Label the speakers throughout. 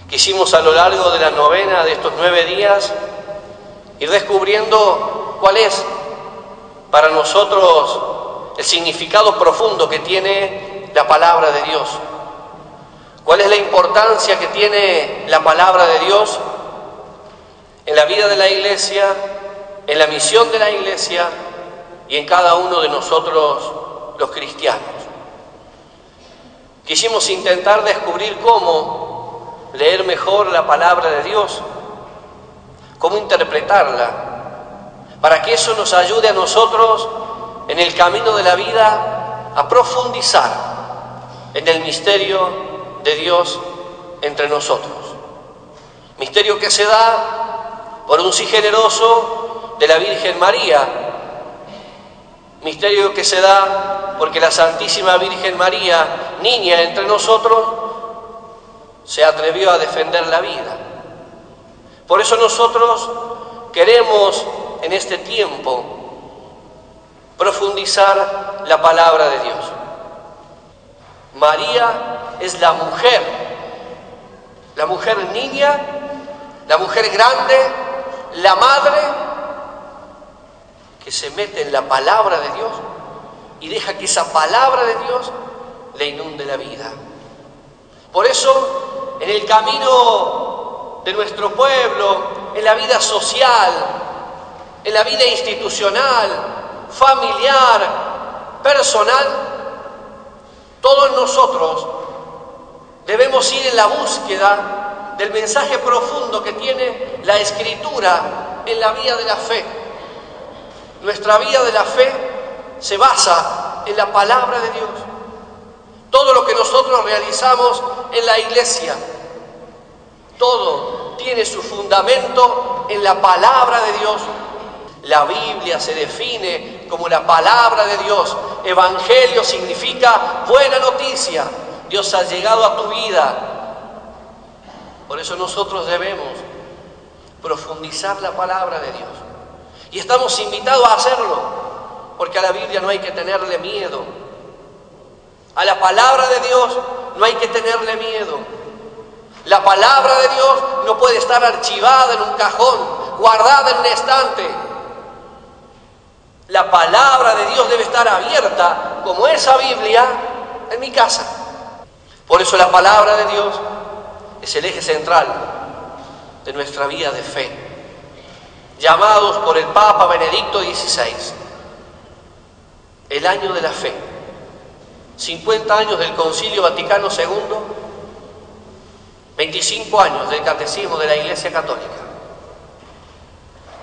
Speaker 1: Quisimos a lo largo de la novena de estos 9 días ir descubriendo cuál es para nosotros el significado profundo que tiene la palabra de Dios. ¿Cuál es la importancia que tiene la palabra de Dios en la vida de la Iglesia, en la misión de la Iglesia y en cada uno de nosotros los cristianos? Quisimos intentar descubrir cómo leer mejor la palabra de Dios, cómo interpretarla, para que eso nos ayude a nosotros en el camino de la vida a profundizar en el misterio de Dios entre nosotros. Misterio que se da por un sí generoso de la Virgen María. Misterio que se da porque la Santísima Virgen María, niña entre nosotros, se atrevió a defender la vida. Por eso nosotros queremos en este tiempo profundizar la palabra de Dios. María es la mujer niña, la mujer grande, la madre que se mete en la palabra de Dios y deja que esa palabra de Dios le inunde la vida. Por eso, en el camino de nuestro pueblo, en la vida social, en la vida institucional, familiar, personal, todos nosotros debemos ir en la búsqueda del mensaje profundo que tiene la Escritura en la vía de la fe. Nuestra vía de la fe se basa en la palabra de Dios. Todo lo que nosotros realizamos en la Iglesia, todo tiene su fundamento en la palabra de Dios. La Biblia se define como la palabra de Dios. Evangelio significa buena noticia. Dios ha llegado a tu vida. Por eso nosotros debemos profundizar la palabra de Dios. Y estamos invitados a hacerlo, porque a la Biblia no hay que tenerle miedo. A la palabra de Dios no hay que tenerle miedo. La palabra de Dios no puede estar archivada en un cajón, guardada en un estante. La palabra de Dios debe estar abierta, como esa Biblia, en mi casa. Por eso la palabra de Dios es el eje central de nuestra vida de fe. Llamados por el Papa Benedicto XVI, el año de la fe. 50 años del Concilio Vaticano II, 25 años del Catecismo de la Iglesia Católica,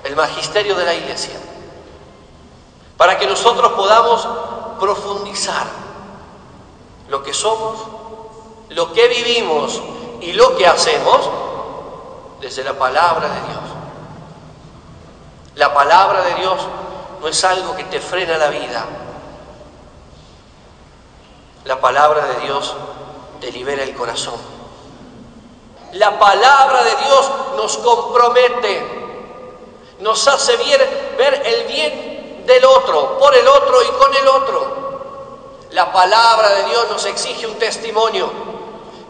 Speaker 1: el magisterio de la Iglesia, para que nosotros podamos profundizar lo que somos, lo que vivimos y lo que hacemos desde la palabra de Dios. La palabra de Dios no es algo que te frena la vida. La palabra de Dios te libera el corazón. La palabra de Dios nos compromete, nos hace ver el bien del otro, por el otro y con el otro. La palabra de Dios nos exige un testimonio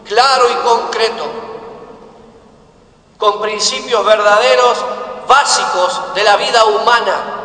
Speaker 1: claro y concreto, con principios verdaderos, básicos de la vida humana.